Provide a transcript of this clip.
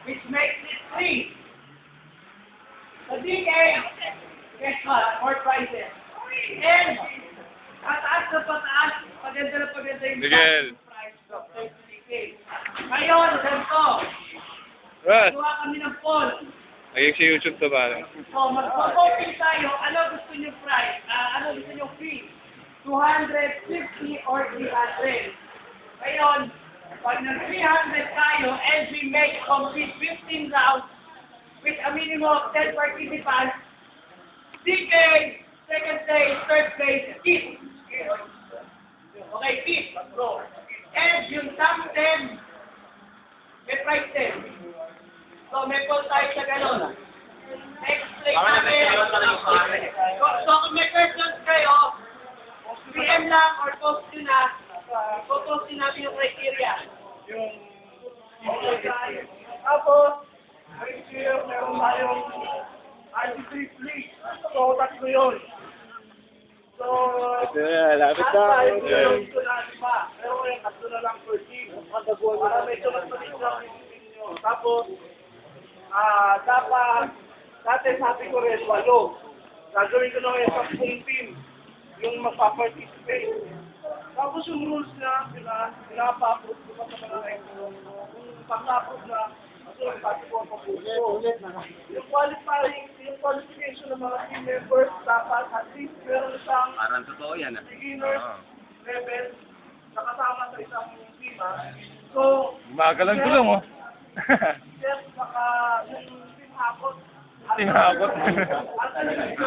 which makes it 3. Sa DK, guess what? More prizes. And, pataas na pataas, paganda na paganda yung Miguel. prize of 30K. Ngayon, ganito. Russ, Gawa kami ng poll. naging sa YouTube to ba? So, mag-voting tayo. Ano gusto niyo price? Ano gusto niyo fee? 250 or 300. Ngayon, pag ng 300 tayo and we make complete 15 rounds with a minimum of 10 participants, DK, second place, third place, fifth. Okay, fifth. Go. And yung top 10, may price 10. So, may poll tayo sa gano'n. Next place namin. So, kung may questions kayo, PM lang or post nyo na. Post nyo namin yung criteria. Tapos, next year, meron tayong ID3 fleet. So, tatlo yun. So, Ito na, lapit na. meron ito na lima. Pero ngayon, tatlo na lang per team. Para medyo mas maliit lang yung team nyo. Tapos, dapat, dati sabi ko rin, 8. Gagawin ko na ngayon sa full team yung magpa-participate. Tapos yung rules na, pinapa-approve ko pa sa mga kung pag-approve na, so, pati ko ang papuso. Yung qualification ng mga team members, dapat at least meron isang Parang totoo yan. beginner level na kasama sa isang team. So, Magalang ko lang, oh. yes, baka yung team hakot. Team hakot. At talagang